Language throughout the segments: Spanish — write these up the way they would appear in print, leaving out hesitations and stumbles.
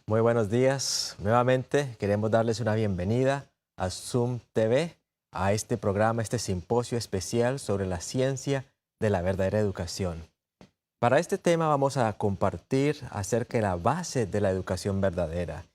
Muy buenos días. Nuevamente queremos darles una bienvenida a Zoom TV, a este programa, este simposio especial sobre la ciencia de la verdadera educación. Para este tema vamos a compartir acerca de la base de la educación verdadera.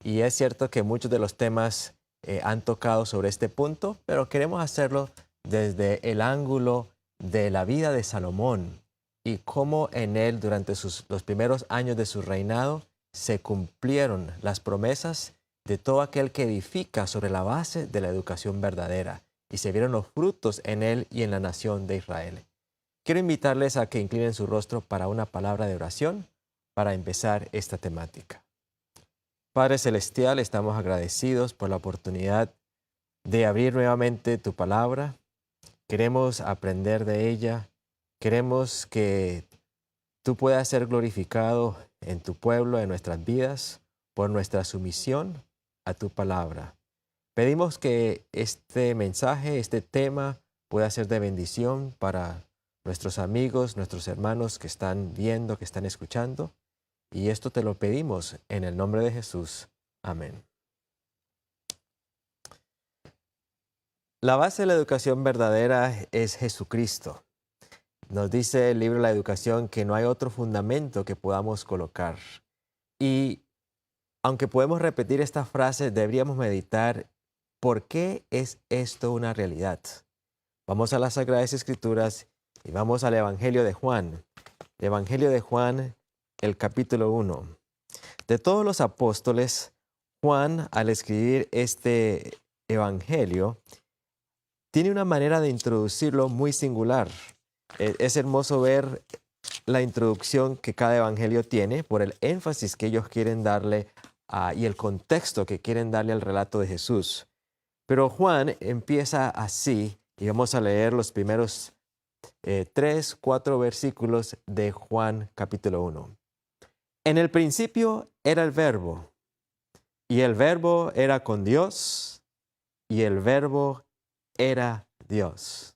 Y es cierto que muchos de los temas han tocado sobre este punto, pero queremos hacerlo desde el ángulo de la vida de Salomón y cómo en él, durante los primeros años de su reinado, se cumplieron las promesas de todo aquel que edifica sobre la base de la educación verdadera, y se vieron los frutos en él y en la nación de Israel. Quiero invitarles a que inclinen su rostro para una palabra de oración para empezar esta temática. Padre Celestial, estamos agradecidos por la oportunidad de abrir nuevamente tu palabra. Queremos aprender de ella. Queremos que tú puedas ser glorificado en tu pueblo, en nuestras vidas, por nuestra sumisión a tu palabra. Pedimos que este mensaje, este tema, pueda ser de bendición para nuestros amigos, nuestros hermanos que están viendo, que están escuchando. Y esto te lo pedimos en el nombre de Jesús. Amén. La base de la educación verdadera es Jesucristo. Nos dice el libro de la educación que no hay otro fundamento que podamos colocar. Y aunque podemos repetir esta frase, deberíamos meditar por qué es esto una realidad. Vamos a las Sagradas Escrituras y vamos al Evangelio de Juan. El Evangelio de Juan, el capítulo 1. De todos los apóstoles, Juan, al escribir este Evangelio, tiene una manera de introducirlo muy singular. Es hermoso ver la introducción que cada evangelio tiene por el énfasis que ellos quieren darle y el contexto que quieren darle al relato de Jesús. Pero Juan empieza así, y vamos a leer los primeros 3, 4 versículos de Juan capítulo 1. En el principio era el Verbo, y el Verbo era con Dios, y el Verbo era Dios.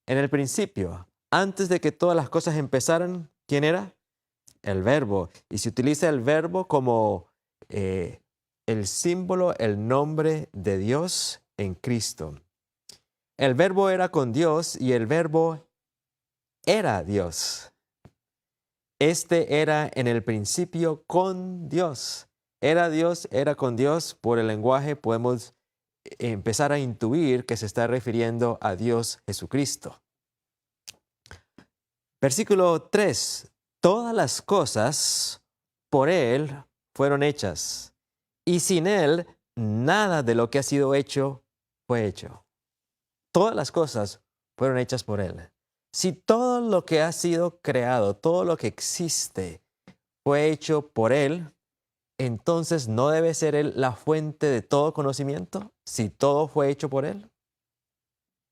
En el principio, antes de que todas las cosas empezaran, ¿quién era? El Verbo. Y se utiliza el Verbo como el símbolo, el nombre de Dios en Cristo. El Verbo era con Dios y el Verbo era Dios. Este era en el principio con Dios. Era Dios, era con Dios. Por el lenguaje podemos empezar a intuir que se está refiriendo a Dios Jesucristo. Versículo 3. Todas las cosas por Él fueron hechas, y sin Él nada de lo que ha sido hecho fue hecho. Todas las cosas fueron hechas por Él. Si todo lo que ha sido creado, todo lo que existe, fue hecho por Él, entonces ¿no debe ser Él la fuente de todo conocimiento? Si todo fue hecho por Él.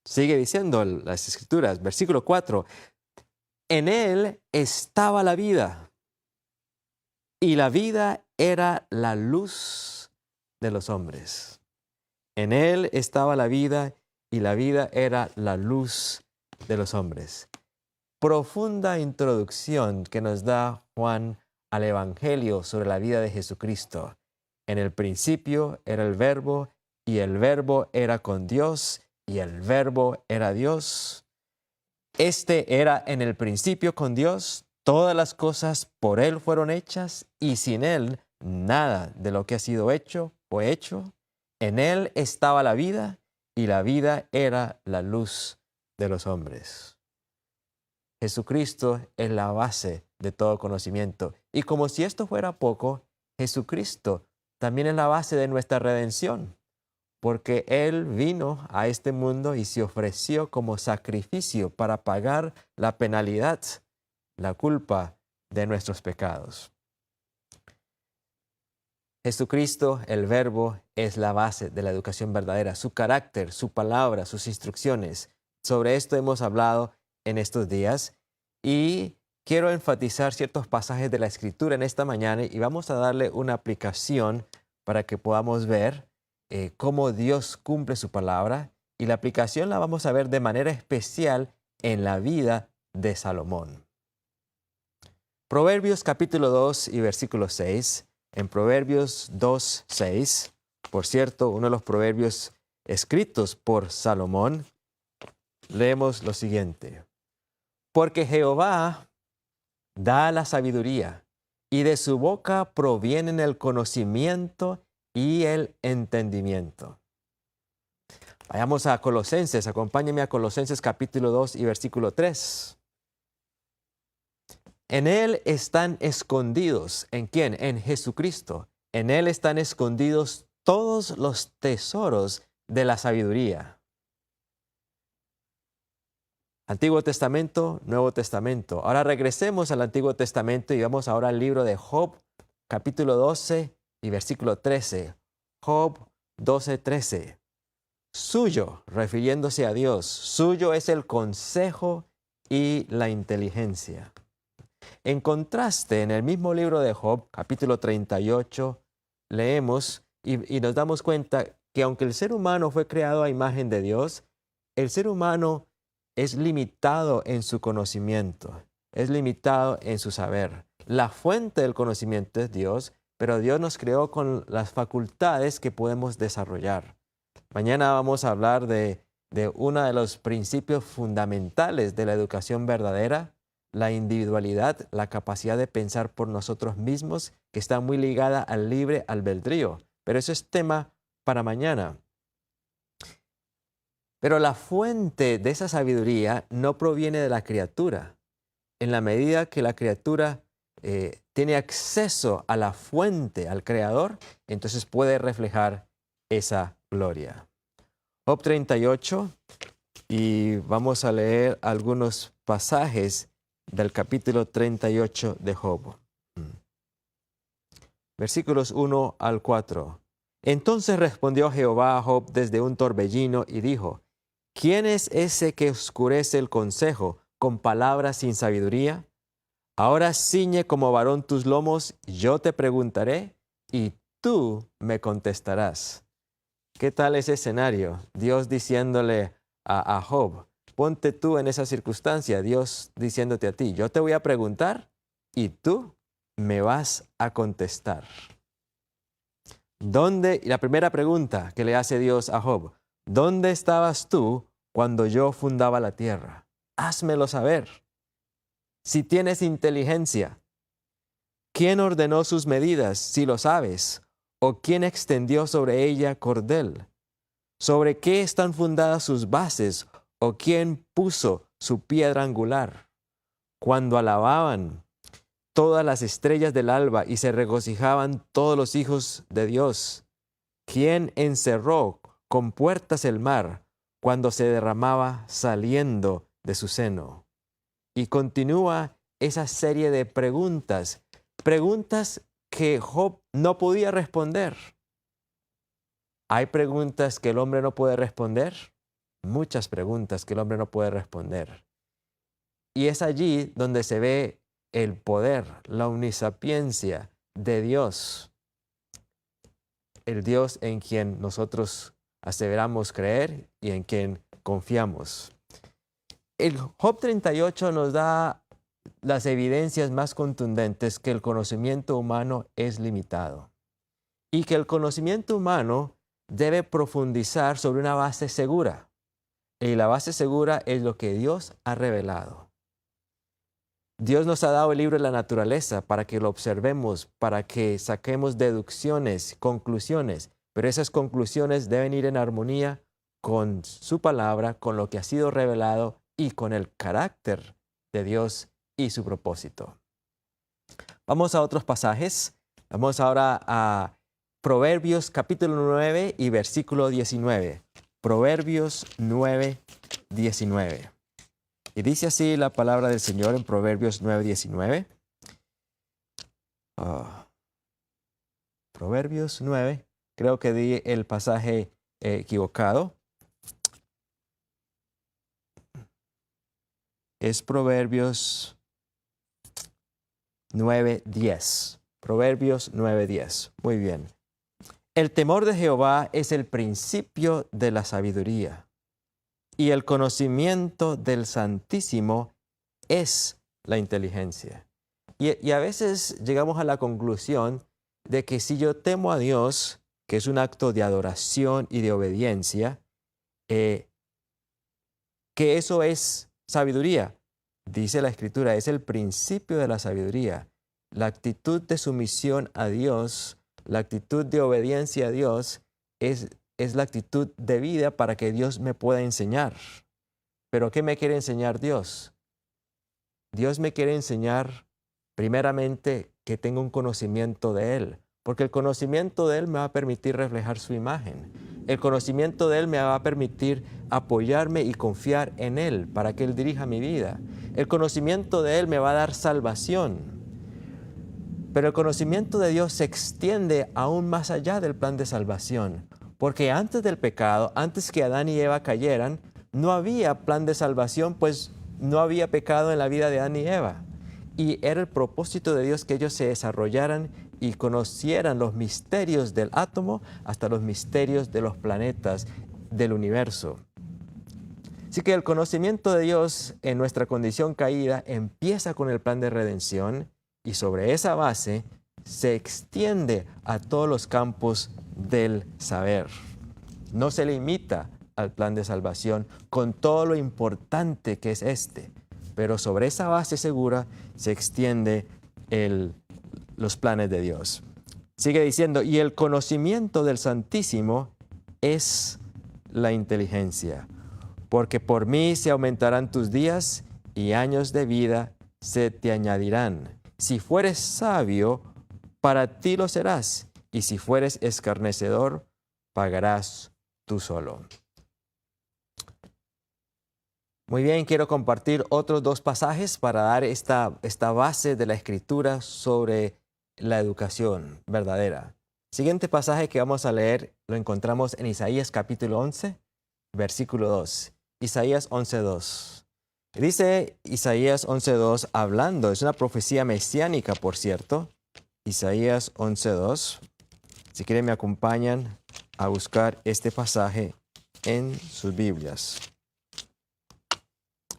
Sigue diciendo las Escrituras, versículo 4. En Él estaba la vida, y la vida era la luz de los hombres. En Él estaba la vida, y la vida era la luz de los hombres. Profunda introducción que nos da Juan al Evangelio sobre la vida de Jesucristo. En el principio era el Verbo, y el Verbo era con Dios, y el Verbo era Dios. Este era en el principio con Dios, todas las cosas por Él fueron hechas, y sin Él nada de lo que ha sido hecho fue hecho. En Él estaba la vida, y la vida era la luz de los hombres. Jesucristo es la base de todo conocimiento. Y como si esto fuera poco, Jesucristo también es la base de nuestra redención, porque Él vino a este mundo y se ofreció como sacrificio para pagar la penalidad, la culpa de nuestros pecados. Jesucristo, el Verbo, es la base de la educación verdadera. Su carácter, su palabra, sus instrucciones. Sobre esto hemos hablado en estos días y quiero enfatizar ciertos pasajes de la Escritura en esta mañana y vamos a darle una aplicación para que podamos ver cómo Dios cumple su palabra, y la aplicación la vamos a ver de manera especial en la vida de Salomón. Proverbios capítulo 2 y versículo 6 En Proverbios 2:6, por cierto, uno de los proverbios escritos por Salomón, leemos lo siguiente. Porque Jehová da la sabiduría, y de su boca provienen el conocimiento y el entendimiento. Vayamos a Colosenses, acompáñenme a Colosenses capítulo 2 y versículo 3. En Él están escondidos, ¿en quién? En Jesucristo. En Él están escondidos todos los tesoros de la sabiduría. Antiguo Testamento, Nuevo Testamento. Ahora regresemos al Antiguo Testamento y vamos ahora al libro de Job, capítulo 12 y versículo 13. Job 12:13. Suyo, refiriéndose a Dios, suyo es el consejo y la inteligencia. En contraste, en el mismo libro de Job, capítulo 38, leemos y nos damos cuenta que aunque el ser humano fue creado a imagen de Dios, el ser humano es limitado en su conocimiento, es limitado en su saber. La fuente del conocimiento es Dios, pero Dios nos creó con las facultades que podemos desarrollar. Mañana vamos a hablar de uno de los principios fundamentales de la educación verdadera, la individualidad, la capacidad de pensar por nosotros mismos, que está muy ligada al libre albedrío. Pero eso es tema para mañana. Pero la fuente de esa sabiduría no proviene de la criatura. En la medida que la criatura tiene acceso a la fuente, al Creador, entonces puede reflejar esa gloria. Job 38, y vamos a leer algunos pasajes del capítulo 38 de Job. Versículos 1 al 4. Entonces respondió Jehová a Job desde un torbellino y dijo, ¿quién es ese que oscurece el consejo con palabras sin sabiduría? Ahora ciñe como varón tus lomos, yo te preguntaré y tú me contestarás. ¿Qué tal ese escenario? Dios diciéndole a Job, ponte tú en esa circunstancia, Dios diciéndote a ti, yo te voy a preguntar y tú me vas a contestar. ¿Dónde? Y la primera pregunta que le hace Dios a Job, ¿dónde estabas tú cuando yo fundaba la tierra? Házmelo saber. Si tienes inteligencia, ¿quién ordenó sus medidas, si lo sabes? ¿O quién extendió sobre ella cordel? ¿Sobre qué están fundadas sus bases? ¿O quién puso su piedra angular? Cuando alababan todas las estrellas del alba y se regocijaban todos los hijos de Dios, ¿quién encerró con puertas el mar cuando se derramaba saliendo de su seno? Y continúa esa serie de preguntas que Job no podía responder. ¿Hay preguntas que el hombre no puede responder? Muchas preguntas que el hombre no puede responder. Y es allí donde se ve el poder, la omnisapiencia de Dios. El Dios en quien nosotros aseveramos creer y en quien confiamos. El Job 38 nos da las evidencias más contundentes que el conocimiento humano es limitado y que el conocimiento humano debe profundizar sobre una base segura. Y la base segura es lo que Dios ha revelado. Dios nos ha dado el libro de la naturaleza para que lo observemos, para que saquemos deducciones, conclusiones, pero esas conclusiones deben ir en armonía con su palabra, con lo que ha sido revelado y con el carácter de Dios y su propósito. Vamos a otros pasajes. Vamos ahora a Proverbios capítulo 9 y versículo 19. Proverbios 9, 19. Y dice así la palabra del Señor en Proverbios 9, 19. Proverbios 9, creo que di el pasaje equivocado. Es Proverbios 9:10. Proverbios 9:10. Muy bien. El temor de Jehová es el principio de la sabiduría, y el conocimiento del Santísimo es la inteligencia. Y a veces llegamos a la conclusión de que si yo temo a Dios, que es un acto de adoración y de obediencia, que eso es sabiduría. Dice la Escritura, es el principio de la sabiduría. La actitud de sumisión a Dios, la actitud de obediencia a Dios, es la actitud de vida para que Dios me pueda enseñar. ¿Pero qué me quiere enseñar Dios? Dios me quiere enseñar primeramente que tenga un conocimiento de Él, porque el conocimiento de Él me va a permitir reflejar su imagen. El conocimiento de Él me va a permitir apoyarme y confiar en Él para que Él dirija mi vida. El conocimiento de Él me va a dar salvación. Pero el conocimiento de Dios se extiende aún más allá del plan de salvación, porque antes del pecado, antes que Adán y Eva cayeran, no había plan de salvación, pues no había pecado en la vida de Adán y Eva. Y era el propósito de Dios que ellos se desarrollaran y conocieran los misterios del átomo hasta los misterios de los planetas del universo. Así que el conocimiento de Dios en nuestra condición caída empieza con el plan de redención y sobre esa base se extiende a todos los campos del saber. No se limita al plan de salvación con todo lo importante que es este, pero sobre esa base segura se extiende los planes de Dios. Sigue diciendo, y el conocimiento del Santísimo es la inteligencia, porque por mí se aumentarán tus días y años de vida se te añadirán. Si fueres sabio, para ti lo serás, y si fueres escarnecedor, pagarás tú solo. Muy bien, quiero compartir otros dos pasajes para dar esta base de la Escritura sobre la educación verdadera. Siguiente pasaje que vamos a leer lo encontramos en Isaías capítulo 11, versículo 2. Isaías 11:2. Dice Isaías 11:2 hablando, es una profecía mesiánica, por cierto. Isaías 11:2. Si quieren me acompañan a buscar este pasaje en sus Biblias.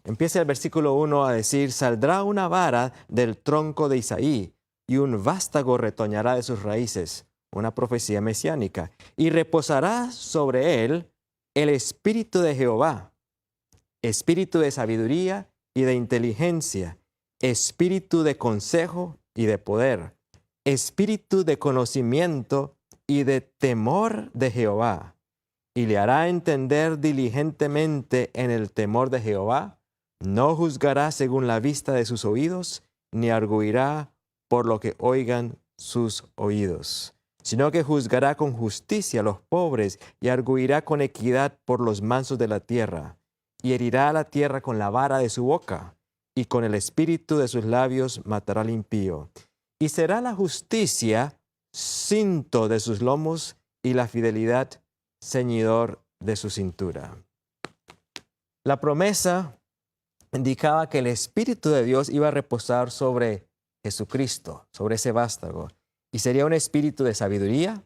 Empieza el versículo 1 a decir, saldrá una vara del tronco de Isaí y un vástago retoñará de sus raíces, una profecía mesiánica, y reposará sobre él el espíritu de Jehová, espíritu de sabiduría y de inteligencia, espíritu de consejo y de poder, espíritu de conocimiento y de temor de Jehová, y le hará entender diligentemente en el temor de Jehová. No juzgará según la vista de sus oídos, ni arguirá por lo que oigan sus oídos, sino que juzgará con justicia a los pobres y arguirá con equidad por los mansos de la tierra, y herirá a la tierra con la vara de su boca, y con el espíritu de sus labios matará al impío. Y será la justicia cinto de sus lomos y la fidelidad ceñidor de su cintura. La promesa indicaba que el Espíritu de Dios iba a reposar sobre Jesucristo, sobre ese vástago, y sería un espíritu de sabiduría,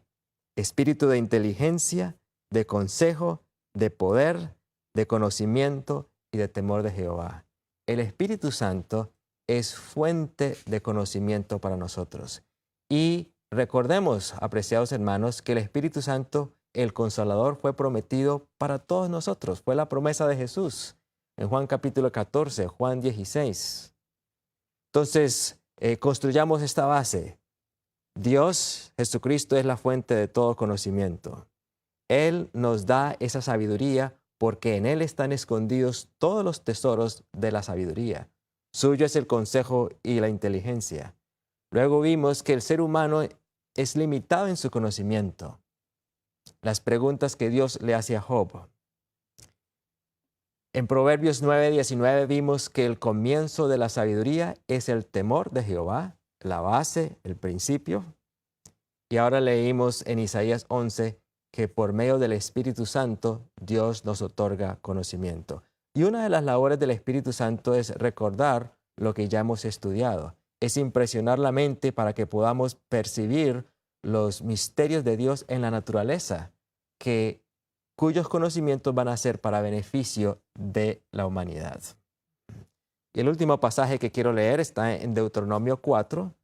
espíritu de inteligencia, de consejo, de poder, de conocimiento y de temor de Jehová. El Espíritu Santo es fuente de conocimiento para nosotros. Y recordemos, apreciados hermanos, que el Espíritu Santo, el Consolador, fue prometido para todos nosotros. Fue la promesa de Jesús en Juan capítulo 14, Juan 16. Entonces, construyamos esta base. Dios, Jesucristo, es la fuente de todo conocimiento. Él nos da esa sabiduría porque en Él están escondidos todos los tesoros de la sabiduría. Suyo es el consejo y la inteligencia. Luego vimos que el ser humano es limitado en su conocimiento. Las preguntas que Dios le hace a Job. En Proverbios 9:19 vimos que el comienzo de la sabiduría es el temor de Jehová, la base, el principio. Y ahora leímos en Isaías 11 que por medio del Espíritu Santo Dios nos otorga conocimiento. Y una de las labores del Espíritu Santo es recordar lo que ya hemos estudiado. Es impresionar la mente para que podamos percibir los misterios de Dios en la naturaleza, cuyos conocimientos van a ser para beneficio de la humanidad. Y el último pasaje que quiero leer está en Deuteronomio 4,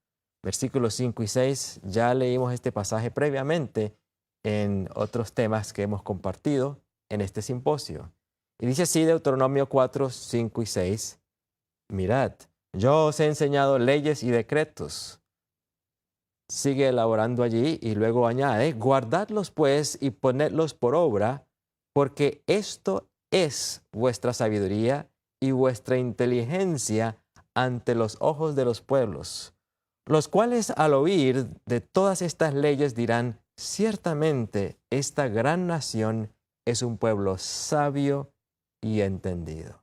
Versículos 5 y 6, ya leímos este pasaje previamente en otros temas que hemos compartido en este simposio. Y dice así Deuteronomio 4, 5 y 6, mirad, yo os he enseñado leyes y decretos. Sigue elaborando allí y luego añade, guardadlos pues y ponedlos por obra, porque esto es vuestra sabiduría y vuestra inteligencia ante los ojos de los pueblos, los cuales al oír de todas estas leyes dirán, ciertamente esta gran nación es un pueblo sabio y entendido.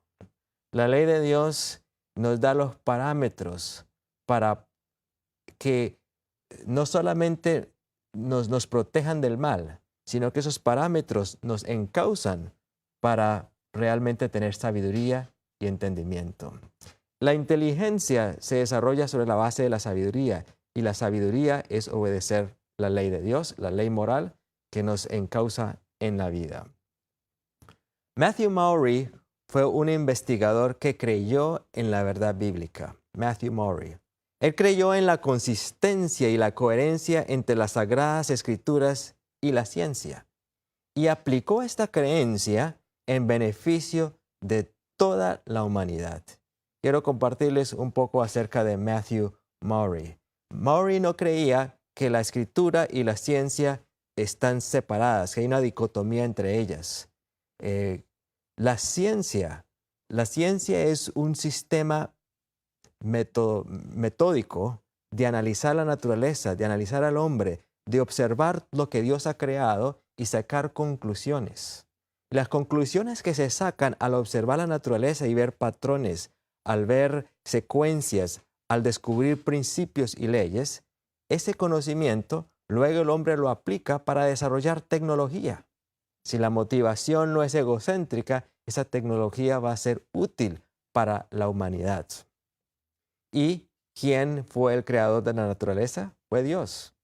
La ley de Dios nos da los parámetros para que no solamente nos protejan del mal, sino que esos parámetros nos encauzan para realmente tener sabiduría y entendimiento. La inteligencia se desarrolla sobre la base de la sabiduría, y la sabiduría es obedecer la ley de Dios, la ley moral que nos encausa en la vida. Matthew Maury fue un investigador que creyó en la verdad bíblica. Matthew Maury. Él creyó en la consistencia y la coherencia entre las Sagradas Escrituras y la ciencia, y aplicó esta creencia en beneficio de toda la humanidad. Quiero compartirles un poco acerca de Matthew Maury. Maury no creía que la Escritura y la ciencia están separadas, que hay una dicotomía entre ellas. La ciencia es un sistema metódico de analizar la naturaleza, de analizar al hombre, de observar lo que Dios ha creado y sacar conclusiones. Las conclusiones que se sacan al observar la naturaleza y ver patrones, al ver secuencias, al descubrir principios y leyes, ese conocimiento luego el hombre lo aplica para desarrollar tecnología. Si la motivación no es egocéntrica, esa tecnología va a ser útil para la humanidad. ¿Y quién fue el creador de la naturaleza? Fue Dios.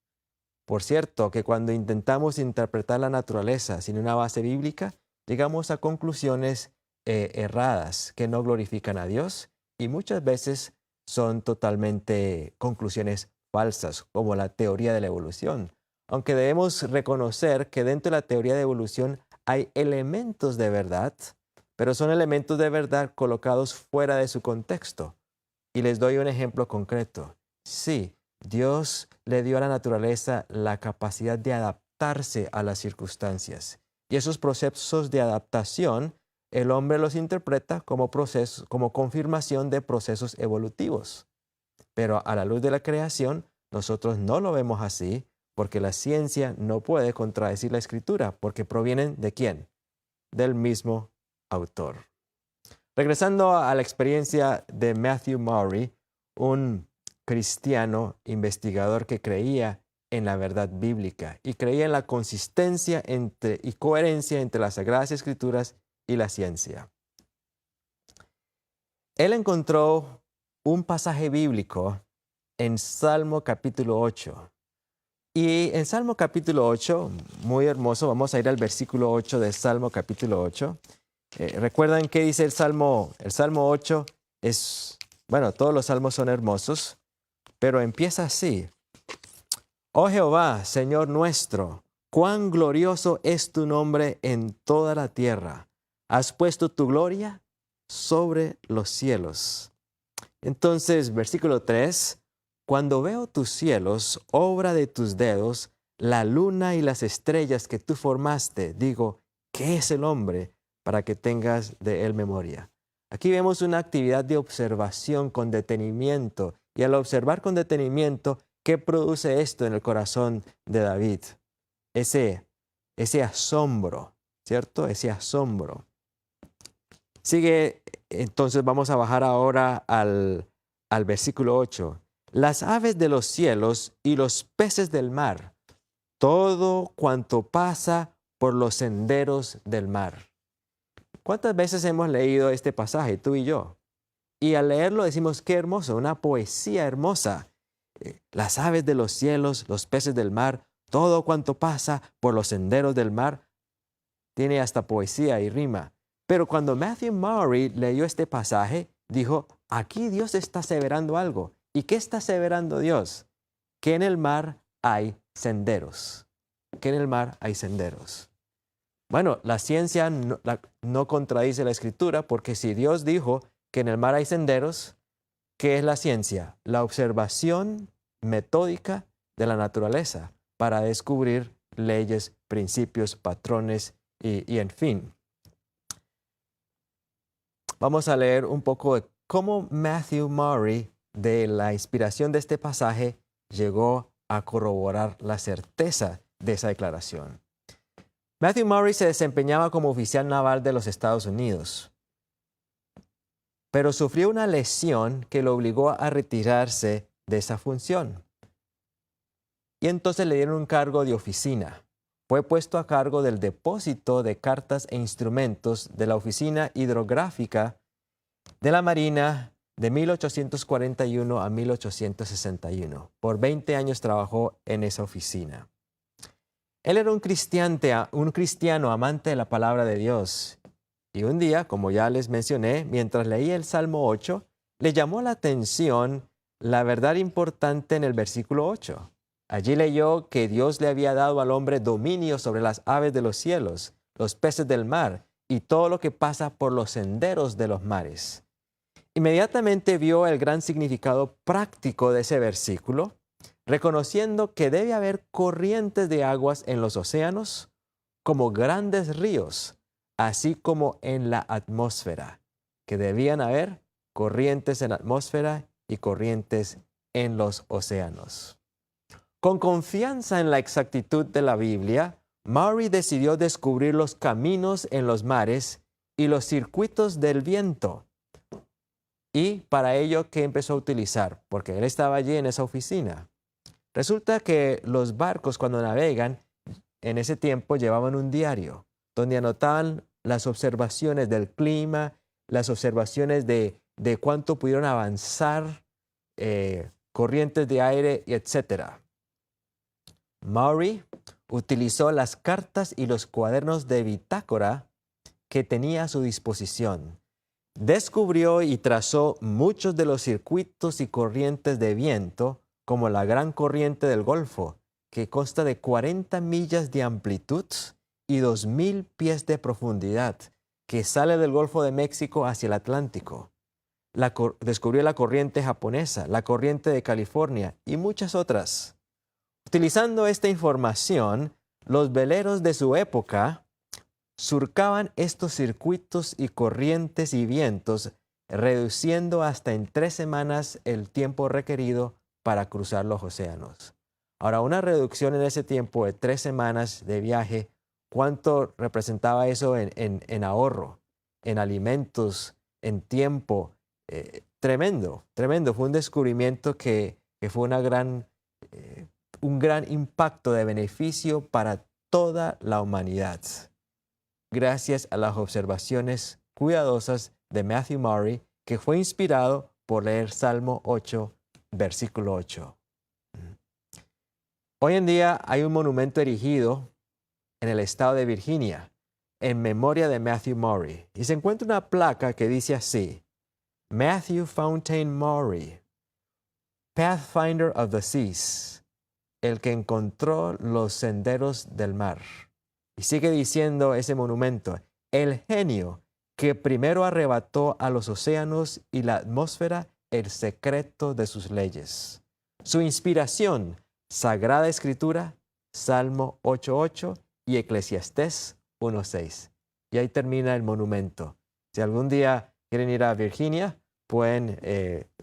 Por cierto, que cuando intentamos interpretar la naturaleza sin una base bíblica, llegamos a conclusiones erradas que no glorifican a Dios y muchas veces son totalmente conclusiones falsas, como la teoría de la evolución. Aunque debemos reconocer que dentro de la teoría de evolución hay elementos de verdad, pero son elementos de verdad colocados fuera de su contexto. Y les doy un ejemplo concreto. Sí, Dios le dio a la naturaleza la capacidad de adaptarse a las circunstancias. Y esos procesos de adaptación, el hombre los interpreta como confirmación de procesos evolutivos. Pero a la luz de la creación, nosotros no lo vemos así, porque la ciencia no puede contradecir la Escritura, porque provienen ¿de quién? Del mismo autor. Regresando a la experiencia de Matthew Maury, un cristiano investigador que creía en la verdad bíblica y creía en la consistencia y coherencia entre las Sagradas Escrituras y la ciencia. Él encontró un pasaje bíblico en Salmo capítulo 8. Y en Salmo capítulo 8, muy hermoso, vamos a ir al versículo 8 de Salmo capítulo 8. ¿Recuerdan qué dice el Salmo? El Salmo 8 es, bueno, todos los salmos son hermosos, pero empieza así. Oh Jehová, Señor nuestro, cuán glorioso es tu nombre en toda la tierra. Has puesto tu gloria sobre los cielos. Entonces, versículo 3, cuando veo tus cielos, obra de tus dedos, la luna y las estrellas que tú formaste, digo, ¿qué es el hombre para que tengas de él memoria? Aquí vemos una actividad de observación con detenimiento, y al observar con detenimiento, ¿qué produce esto en el corazón de David? Ese asombro, ¿cierto? Ese asombro. Sigue, entonces vamos a bajar ahora al versículo 8. Las aves de los cielos y los peces del mar, todo cuanto pasa por los senderos del mar. ¿Cuántas veces hemos leído este pasaje, tú y yo? Y al leerlo decimos, qué hermoso, una poesía hermosa. Las aves de los cielos, los peces del mar, todo cuanto pasa por los senderos del mar, tiene hasta poesía y rima. Pero cuando Matthew Maury leyó este pasaje, dijo, aquí Dios está aseverando algo. ¿Y qué está aseverando Dios? que en el mar hay senderos. Que en el mar hay senderos. Bueno, la ciencia no contradice la Escritura, porque si Dios dijo que en el mar hay senderos, ¿qué es la ciencia? La observación metódica de la naturaleza para descubrir leyes, principios, patrones y en fin. Vamos a leer un poco de cómo Matthew Maury, de la inspiración de este pasaje, llegó a corroborar la certeza de esa declaración. Matthew Maury se desempeñaba como oficial naval de los Estados Unidos, pero sufrió una lesión que lo obligó a retirarse de esa función. Y entonces le dieron un cargo de oficina. Fue puesto a cargo del depósito de cartas e instrumentos de la Oficina Hidrográfica de la Marina de 1841 a 1861. Por 20 años trabajó en esa oficina. Él era un cristiano amante de la palabra de Dios. Y un día, como ya les mencioné, mientras leía el Salmo 8, le llamó la atención la verdad importante en el versículo 8. Allí leyó que Dios le había dado al hombre dominio sobre las aves de los cielos, los peces del mar y todo lo que pasa por los senderos de los mares. Inmediatamente vio el gran significado práctico de ese versículo, reconociendo que debe haber corrientes de aguas en los océanos como grandes ríos, así como en la atmósfera, que debían haber corrientes en la atmósfera y corrientes en los océanos. Con confianza en la exactitud de la Biblia, Maury decidió descubrir los caminos en los mares y los circuitos del viento. Y para ello, ¿qué empezó a utilizar? Porque él estaba allí en esa oficina. Resulta que los barcos, cuando navegan, en ese tiempo llevaban un diario, donde anotaban las observaciones del clima, las observaciones de cuánto pudieron avanzar, corrientes de aire, etc. Maury utilizó las cartas y los cuadernos de bitácora que tenía a su disposición. Descubrió y trazó muchos de los circuitos y corrientes de viento, como la gran corriente del Golfo, que consta de 40 millas de amplitud y 2,000 pies de profundidad, que sale del Golfo de México hacia el Atlántico. Descubrió la corriente japonesa, la corriente de California y muchas otras. Utilizando esta información, los veleros de su época surcaban estos circuitos y corrientes y vientos, reduciendo hasta en 3 semanas el tiempo requerido para cruzar los océanos. Ahora, una reducción en ese tiempo de 3 semanas de viaje, ¿cuánto representaba eso en ahorro, en alimentos, en tiempo? Tremendo, tremendo. Fue un descubrimiento que fue un gran impacto de beneficio para toda la humanidad, gracias a las observaciones cuidadosas de Matthew Maury, que fue inspirado por leer Salmo 8, versículo 8. Hoy en día hay un monumento erigido en el estado de Virginia en memoria de Matthew Maury, y se encuentra una placa que dice así: Matthew Fontaine Maury, Pathfinder of the Seas, el que encontró los senderos del mar. Y sigue diciendo ese monumento: el genio que primero arrebató a los océanos y la atmósfera el secreto de sus leyes. Su inspiración, Sagrada Escritura, Salmo 8:8 y Eclesiastés 1:6. Y ahí termina el monumento. Si algún día quieren ir a Virginia, pueden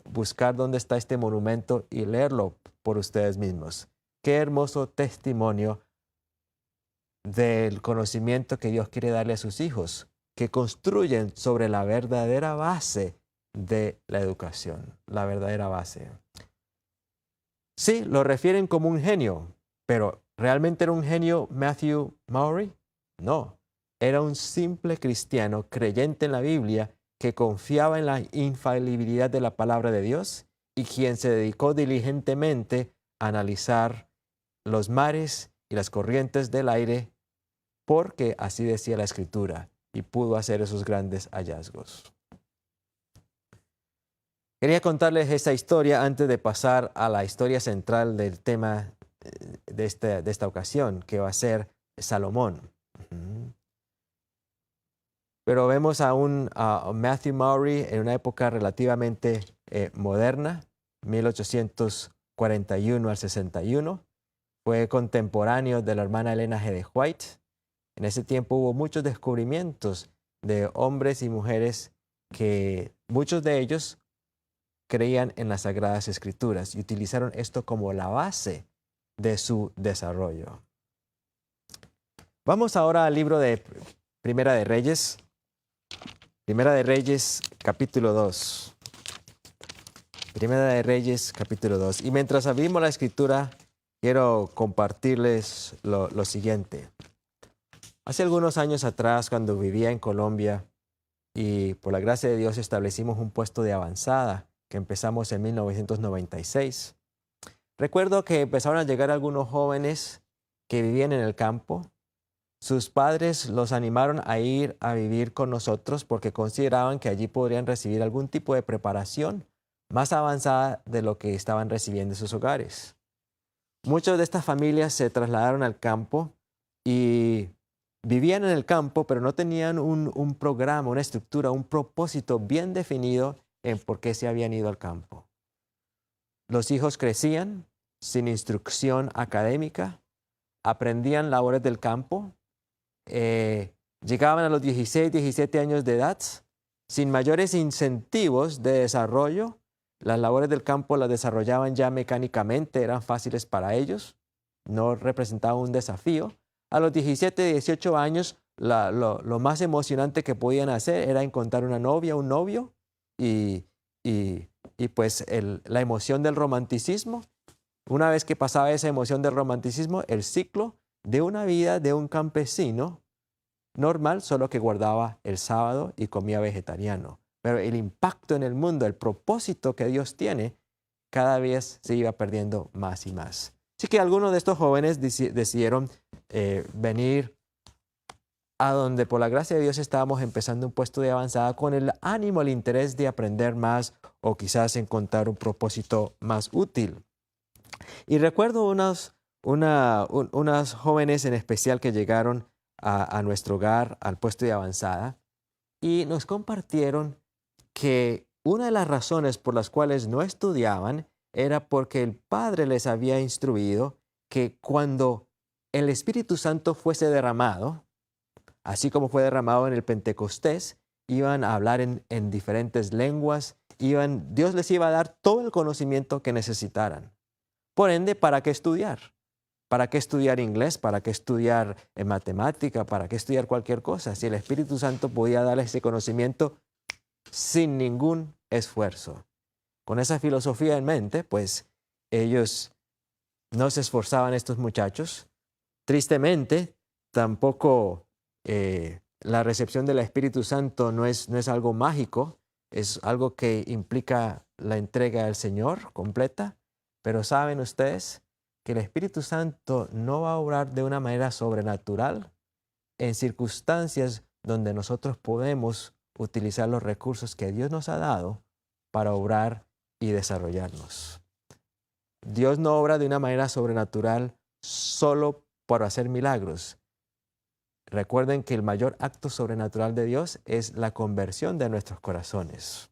buscar dónde está este monumento y leerlo por ustedes mismos. Qué hermoso testimonio del conocimiento que Dios quiere darle a sus hijos, que construyen sobre la verdadera base de la educación, la verdadera base. Sí, lo refieren como un genio, pero ¿realmente era un genio Matthew Maury? No, era un simple cristiano creyente en la Biblia que confiaba en la infalibilidad de la palabra de Dios y quien se dedicó diligentemente a analizar los mares y las corrientes del aire, porque así decía la Escritura, y pudo hacer esos grandes hallazgos. Quería contarles esta historia antes de pasar a la historia central del tema de esta ocasión, que va a ser Salomón. Ujú. Pero vemos a Matthew Maury en una época relativamente moderna, 1841 al 61. Fue contemporáneo de la hermana Elena G. de White. En ese tiempo hubo muchos descubrimientos de hombres y mujeres que muchos de ellos creían en las Sagradas Escrituras y utilizaron esto como la base de su desarrollo. Vamos ahora al libro de Primera de Reyes. Primera de Reyes, capítulo 2. Primera de Reyes, capítulo 2. Y mientras abrimos la escritura, quiero compartirles lo siguiente. Hace algunos años atrás, cuando vivía en Colombia, y por la gracia de Dios establecimos un puesto de avanzada que empezamos en 1996. Recuerdo que empezaron a llegar algunos jóvenes que vivían en el campo. Sus padres los animaron a ir a vivir con nosotros porque consideraban que allí podrían recibir algún tipo de preparación más avanzada de lo que estaban recibiendo en sus hogares. Muchas de estas familias se trasladaron al campo y vivían en el campo, pero no tenían un programa, una estructura, un propósito bien definido en por qué se habían ido al campo. Los hijos crecían sin instrucción académica, aprendían labores del campo, llegaban a los 16, 17 años de edad, sin mayores incentivos de desarrollo. Las labores del campo las desarrollaban ya mecánicamente, eran fáciles para ellos, no representaban un desafío. A los 17, 18 años, lo más emocionante que podían hacer era encontrar una novia, un novio, y pues la emoción del romanticismo. Una vez que pasaba esa emoción del romanticismo, el ciclo de una vida de un campesino normal, solo que guardaba el sábado y comía vegetariano. Pero el impacto en el mundo, el propósito que Dios tiene, cada vez se iba perdiendo más y más. Así que algunos de estos jóvenes decidieron venir a donde por la gracia de Dios estábamos empezando un puesto de avanzada con el ánimo, el interés de aprender más o quizás encontrar un propósito más útil. Y recuerdo unas jóvenes en especial que llegaron a nuestro hogar, al puesto de avanzada, y nos compartieron que una de las razones por las cuales no estudiaban era porque el Padre les había instruido que cuando el Espíritu Santo fuese derramado, así como fue derramado en el Pentecostés, iban a hablar en diferentes lenguas, Dios les iba a dar todo el conocimiento que necesitaran. Por ende, ¿para qué estudiar? ¿Para qué estudiar inglés? ¿Para qué estudiar matemática? ¿Para qué estudiar cualquier cosa? Si el Espíritu Santo podía darles ese conocimiento sin ningún esfuerzo. Con esa filosofía en mente, pues ellos no se esforzaban, estos muchachos. Tristemente, tampoco la recepción del Espíritu Santo no es algo mágico, es algo que implica la entrega al Señor completa. Pero ¿saben ustedes que el Espíritu Santo no va a obrar de una manera sobrenatural en circunstancias donde nosotros podemos utilizar los recursos que Dios nos ha dado para obrar y desarrollarnos? Dios no obra de una manera sobrenatural solo por hacer milagros. Recuerden que el mayor acto sobrenatural de Dios es la conversión de nuestros corazones.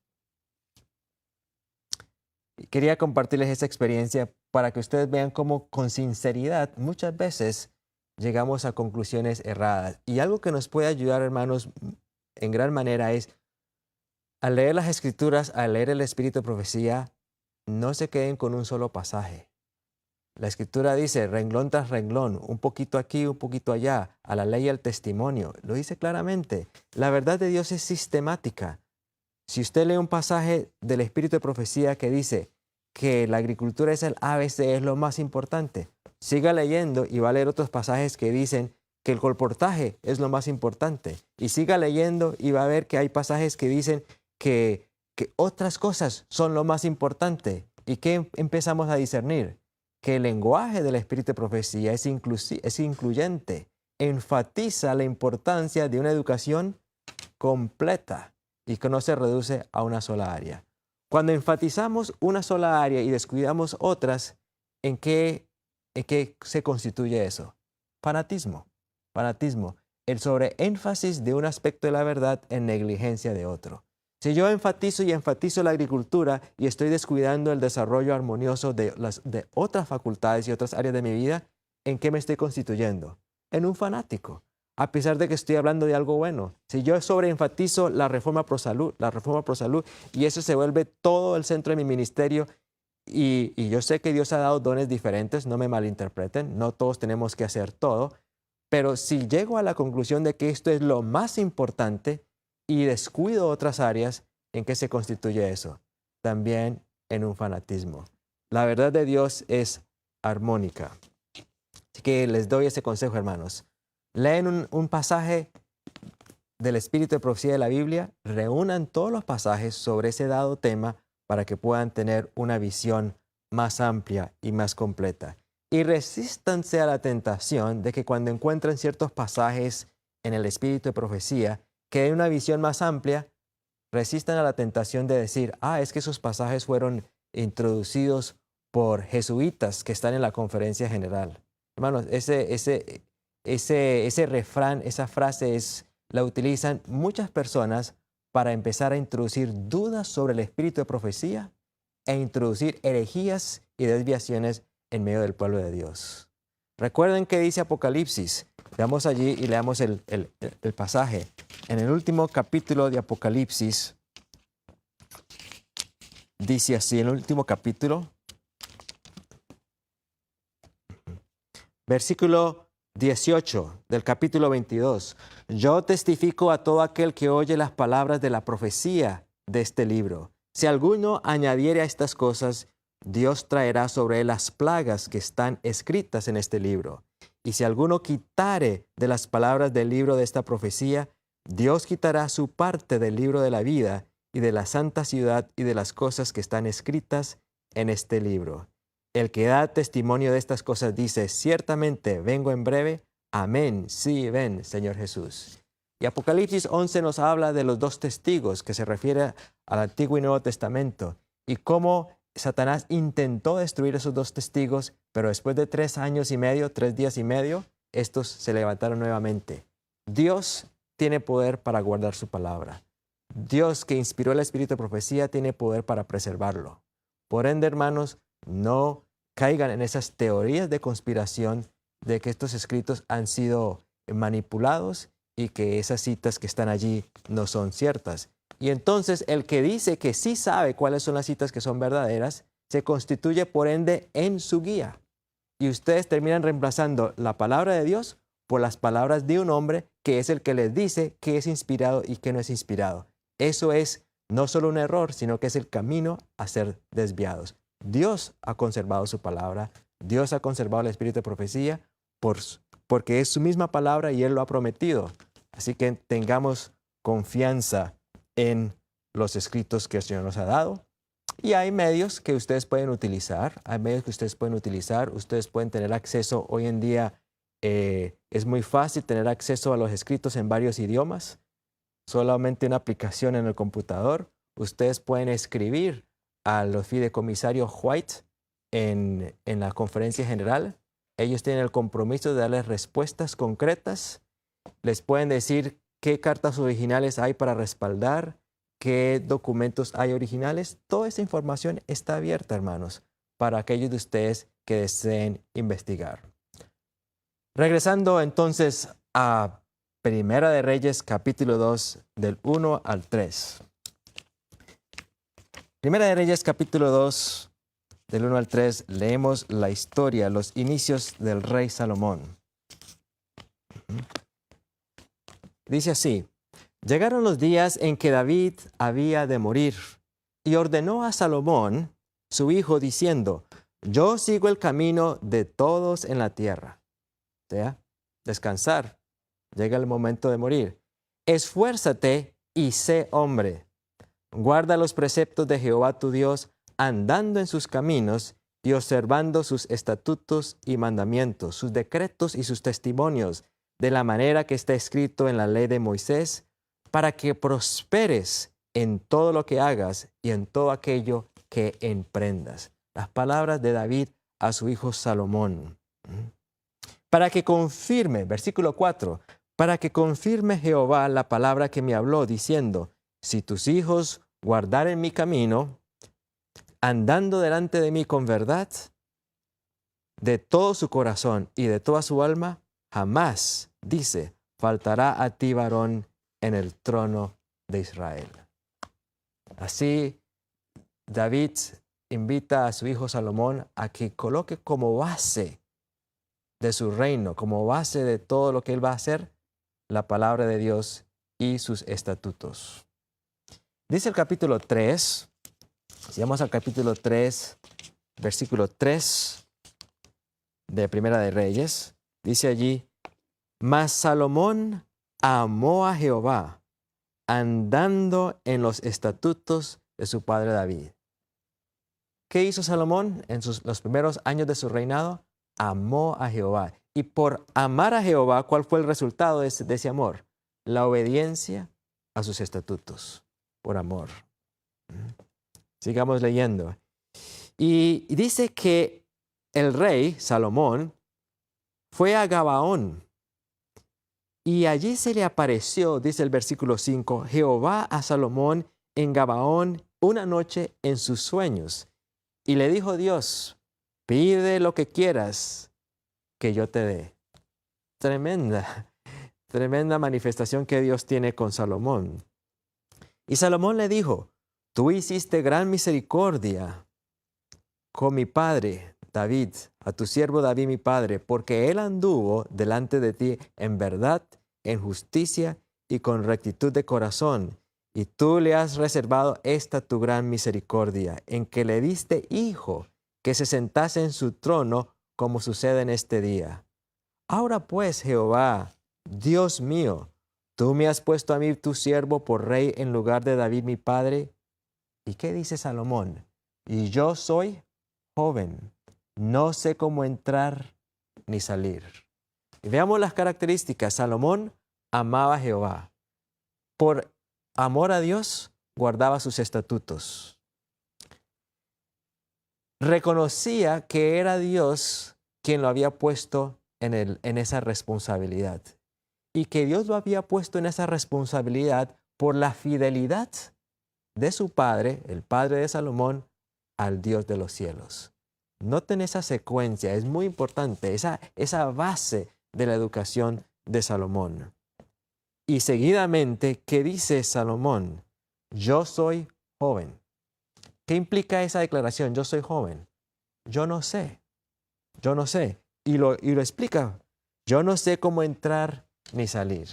Quería compartirles esa experiencia para que ustedes vean cómo con sinceridad muchas veces llegamos a conclusiones erradas. Y algo que nos puede ayudar, hermanos, en gran manera es, al leer las Escrituras, al leer el Espíritu de Profecía, no se queden con un solo pasaje. La Escritura dice renglón tras renglón, un poquito aquí, un poquito allá, a la ley y al testimonio. Lo dice claramente. La verdad de Dios es sistemática. Si usted lee un pasaje del Espíritu de Profecía que dice que la agricultura es el ABC, es lo más importante, siga leyendo y va a leer otros pasajes que dicen que el colportaje es lo más importante. Y siga leyendo y va a ver que hay pasajes que dicen que otras cosas son lo más importante. ¿Y qué empezamos a discernir? Que el lenguaje del Espíritu de Profecía es incluyente, enfatiza la importancia de una educación completa y que no se reduce a una sola área. Cuando enfatizamos una sola área y descuidamos otras, ¿en qué se constituye eso? Fanatismo. Fanatismo. El sobreénfasis de un aspecto de la verdad en negligencia de otro. Si yo enfatizo la agricultura y estoy descuidando el desarrollo armonioso de otras facultades y otras áreas de mi vida, ¿en qué me estoy constituyendo? En un fanático. A pesar de que estoy hablando de algo bueno. Si yo sobreenfatizo la reforma pro salud, y eso se vuelve todo el centro de mi ministerio, y yo sé que Dios ha dado dones diferentes, no me malinterpreten, no todos tenemos que hacer todo, pero si llego a la conclusión de que esto es lo más importante y descuido otras áreas, ¿en qué se constituye eso? También en un fanatismo. La verdad de Dios es armónica. Así que les doy ese consejo, hermanos. Leen un pasaje del Espíritu de Profecía de la Biblia, reúnan todos los pasajes sobre ese dado tema para que puedan tener una visión más amplia y más completa. Y resístanse a la tentación de que cuando encuentren ciertos pasajes en el Espíritu de Profecía que den una visión más amplia, resistan a la tentación de decir, es que esos pasajes fueron introducidos por jesuitas que están en la conferencia general. Hermanos, ese refrán, esa frase la utilizan muchas personas para empezar a introducir dudas sobre el espíritu de profecía e introducir herejías y desviaciones en medio del pueblo de Dios. Recuerden que dice Apocalipsis. Veamos allí y leamos el pasaje. En el último capítulo de Apocalipsis, dice así, en el último capítulo, versículo 18 del capítulo 22. Yo testifico a todo aquel que oye las palabras de la profecía de este libro. Si alguno añadiere a estas cosas, Dios traerá sobre él las plagas que están escritas en este libro. Y si alguno quitare de las palabras del libro de esta profecía, Dios quitará su parte del libro de la vida y de la santa ciudad y de las cosas que están escritas en este libro. El que da testimonio de estas cosas dice, ciertamente vengo en breve. Amén. Sí, ven, Señor Jesús. Y Apocalipsis 11 nos habla de los dos testigos, que se refiere al Antiguo y Nuevo Testamento, y cómo Satanás intentó destruir esos dos testigos, pero después de 3 años y medio, 3 días y medio, estos se levantaron nuevamente. Dios tiene poder para guardar su palabra. Dios, que inspiró el espíritu de profecía, tiene poder para preservarlo. Por ende, hermanos, no caigan en esas teorías de conspiración de que estos escritos han sido manipulados y que esas citas que están allí no son ciertas. Y entonces el que dice que sí sabe cuáles son las citas que son verdaderas, se constituye por ende en su guía. Y ustedes terminan reemplazando la palabra de Dios por las palabras de un hombre que es el que les dice qué es inspirado y qué no es inspirado. Eso es no solo un error, sino que es el camino a ser desviados. Dios ha conservado su palabra, Dios ha conservado el espíritu de profecía porque es su misma palabra y Él lo ha prometido. Así que tengamos confianza en los escritos que el Señor nos ha dado. Y hay medios que ustedes pueden utilizar, ustedes pueden tener acceso. Hoy en día es muy fácil tener acceso a los escritos en varios idiomas. Solamente una aplicación en el computador. Ustedes pueden escribir a los fideicomisarios White en la conferencia general. Ellos tienen el compromiso de darles respuestas concretas. Les pueden decir qué cartas originales hay para respaldar, qué documentos hay originales. Toda esa información está abierta, hermanos, para aquellos de ustedes que deseen investigar. Regresando entonces a Primera de Reyes, capítulo 2, del 1 al 3. Primera de Reyes, capítulo 2, del 1 al 3, leemos la historia, los inicios del rey Salomón. Dice así: llegaron los días en que David había de morir, y ordenó a Salomón, su hijo, diciendo: yo sigo el camino de todos en la tierra. O sea, descansar. Llega el momento de morir. Esfuérzate y sé hombre. Guarda los preceptos de Jehová tu Dios, andando en sus caminos y observando sus estatutos y mandamientos, sus decretos y sus testimonios, de la manera que está escrito en la ley de Moisés, para que prosperes en todo lo que hagas y en todo aquello que emprendas. Las palabras de David a su hijo Salomón. Para que confirme, versículo 4, para que confirme Jehová la palabra que me habló, diciendo, si tus hijos guardaren mi camino, andando delante de mí con verdad, de todo su corazón y de toda su alma, jamás, dice, faltará a ti varón en el trono de Israel. Así, David invita a su hijo Salomón a que coloque como base de su reino, como base de todo lo que él va a hacer, la palabra de Dios y sus estatutos. Dice el capítulo 3, si vamos al capítulo 3, versículo 3 de Primera de Reyes, dice allí, mas Salomón amó a Jehová, andando en los estatutos de su padre David. ¿Qué hizo Salomón en los primeros años de su reinado? Amó a Jehová. Y por amar a Jehová, ¿cuál fue el resultado de ese amor? La obediencia a sus estatutos, por amor. Sigamos leyendo. Y dice que el rey, Salomón, fue a Gabaón. Y allí se le apareció, dice el versículo 5, Jehová a Salomón en Gabaón una noche en sus sueños. Y le dijo Dios, pide lo que quieras que yo te dé. Tremenda manifestación que Dios tiene con Salomón. Y Salomón le dijo, tú hiciste gran misericordia con mi padre David, a tu siervo David mi padre, porque él anduvo delante de ti en verdad, en justicia y con rectitud de corazón. Y tú le has reservado esta tu gran misericordia, en que le diste hijo que se sentase en su trono, como sucede en este día. Ahora pues, Jehová, Dios mío, tú me has puesto a mí tu siervo por rey en lugar de David mi padre. ¿Y qué dice Salomón? Y yo soy joven, no sé cómo entrar ni salir. Y veamos las características. Salomón amaba a Jehová. Por amor a Dios, guardaba sus estatutos. Reconocía que era Dios quien lo había puesto en esa responsabilidad. Y que Dios lo había puesto en esa responsabilidad por la fidelidad de su padre, el padre de Salomón, al Dios de los cielos. Noten esa secuencia, es muy importante, esa base de la educación de Salomón. Y seguidamente, ¿qué dice Salomón? Yo soy joven. ¿Qué implica esa declaración? Yo soy joven. Yo no sé. Y lo explica. Yo no sé cómo entrar ni salir.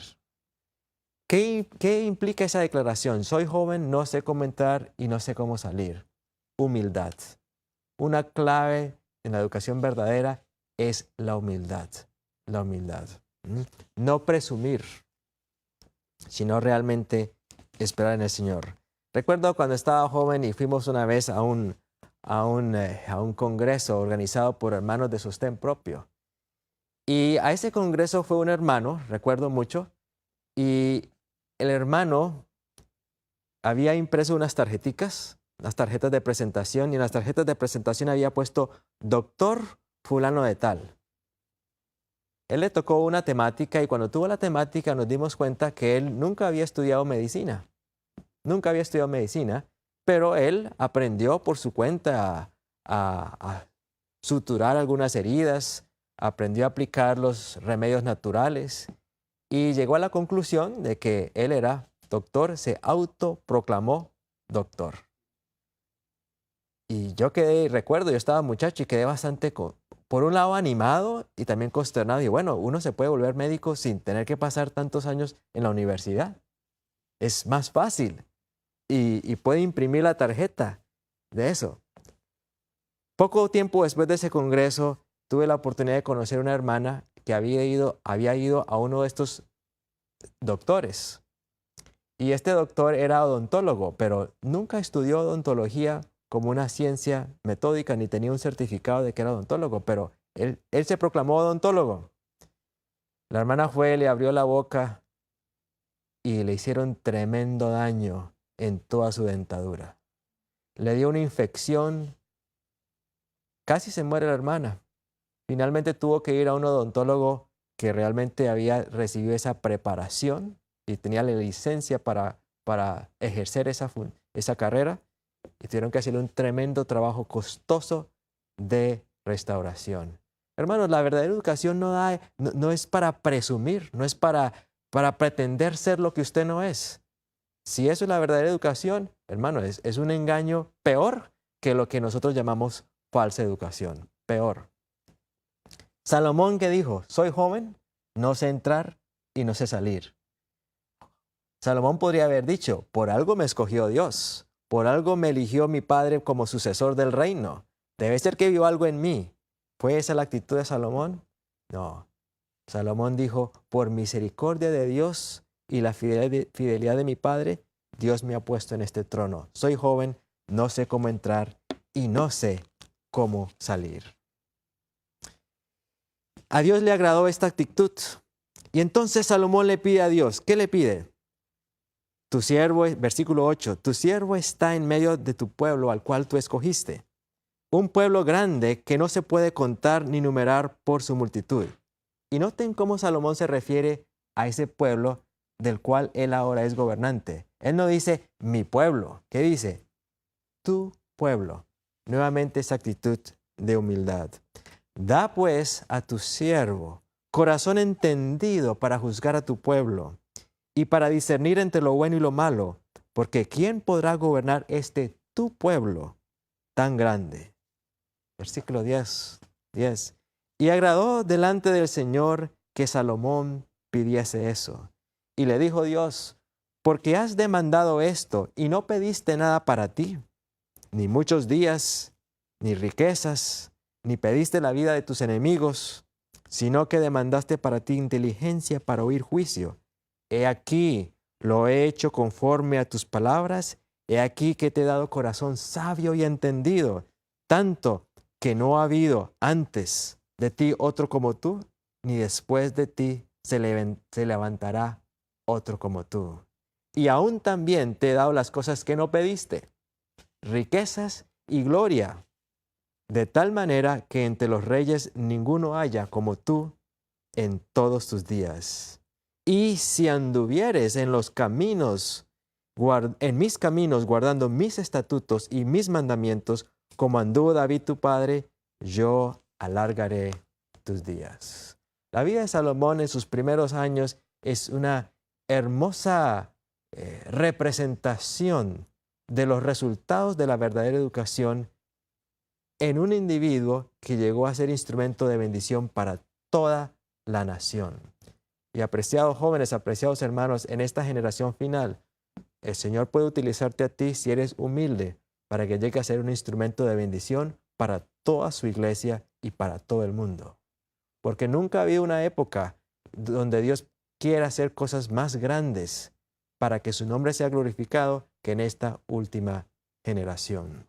¿Qué implica esa declaración? Soy joven, no sé cómo entrar y no sé cómo salir. Humildad. Una clave en la educación verdadera es la humildad. La humildad. No presumir, sino realmente esperar en el Señor. Recuerdo cuando estaba joven y fuimos una vez a un congreso organizado por hermanos de sostén propio. Y a ese congreso fue un hermano, recuerdo mucho, y el hermano había impreso unas tarjeticas, las tarjetas de presentación, y en las tarjetas de presentación había puesto doctor fulano de tal. Él le tocó una temática y cuando tuvo la temática nos dimos cuenta que él nunca había estudiado medicina. Nunca había estudiado medicina, pero él aprendió por su cuenta a suturar algunas heridas, aprendió a aplicar los remedios naturales y llegó a la conclusión de que él era doctor, se autoproclamó doctor. Y yo recuerdo, yo estaba muchacho y quedé bastante, por un lado, animado y también consternado. Y bueno, uno se puede volver médico sin tener que pasar tantos años en la universidad. Es más fácil y puede imprimir la tarjeta de eso. Poco tiempo después de ese congreso, tuve la oportunidad de conocer a una hermana que había ido a uno de estos doctores. Y este doctor era odontólogo, pero nunca estudió odontología como una ciencia metódica, ni tenía un certificado de que era odontólogo, pero él se proclamó odontólogo. La hermana fue, le abrió la boca y le hicieron tremendo daño en toda su dentadura. Le dio una infección, casi se muere la hermana. Finalmente tuvo que ir a un odontólogo que realmente había recibido esa preparación y tenía la licencia para ejercer esa carrera, y tuvieron que hacerle un tremendo trabajo costoso de restauración. Hermanos, la verdadera educación no es para presumir, no es para pretender ser lo que usted no es. Si eso es la verdadera educación, hermano, es un engaño peor que lo que nosotros llamamos falsa educación. Peor. Salomón, que dijo: soy joven, no sé entrar y no sé salir. Salomón podría haber dicho: por algo me escogió Dios, por algo me eligió mi padre como sucesor del reino. Debe ser que vio algo en mí. ¿Fue esa la actitud de Salomón? No. Salomón dijo: por misericordia de Dios y la fidelidad de mi padre, Dios me ha puesto en este trono. Soy joven, no sé cómo entrar y no sé cómo salir. A Dios le agradó esta actitud. Y entonces Salomón le pide a Dios, ¿qué le pide? Tu siervo, versículo 8, tu siervo está en medio de tu pueblo al cual tú escogiste. Un pueblo grande que no se puede contar ni numerar por su multitud. Y noten cómo Salomón se refiere a ese pueblo del cual él ahora es gobernante. Él no dice mi pueblo. ¿Qué dice? Tu pueblo. Nuevamente esa actitud de humildad. Da pues a tu siervo corazón entendido para juzgar a tu pueblo y para discernir entre lo bueno y lo malo, porque ¿quién podrá gobernar este tu pueblo tan grande? Versículo 10. Y agradó delante del Señor que Salomón pidiese eso. Y le dijo Dios: porque has demandado esto y no pediste nada para ti, ni muchos días, ni riquezas, ni pediste la vida de tus enemigos, sino que demandaste para ti inteligencia para oír juicio. He aquí, lo he hecho conforme a tus palabras. He aquí que te he dado corazón sabio y entendido, tanto que no ha habido antes de ti otro como tú, ni después de ti se levantará otro como tú. Y aún también te he dado las cosas que no pediste, riquezas y gloria, de tal manera que entre los reyes ninguno haya como tú en todos tus días. Y si anduvieres en los caminos, en mis caminos, guardando mis estatutos y mis mandamientos, como anduvo David tu padre, yo alargaré tus días. La vida de Salomón en sus primeros años es una hermosa representación de los resultados de la verdadera educación en un individuo que llegó a ser instrumento de bendición para toda la nación. Y apreciados jóvenes, apreciados hermanos, en esta generación final, el Señor puede utilizarte a ti si eres humilde para que llegue a ser un instrumento de bendición para toda su iglesia y para todo el mundo. Porque nunca ha habido una época donde Dios quiera hacer cosas más grandes para que su nombre sea glorificado que en esta última generación.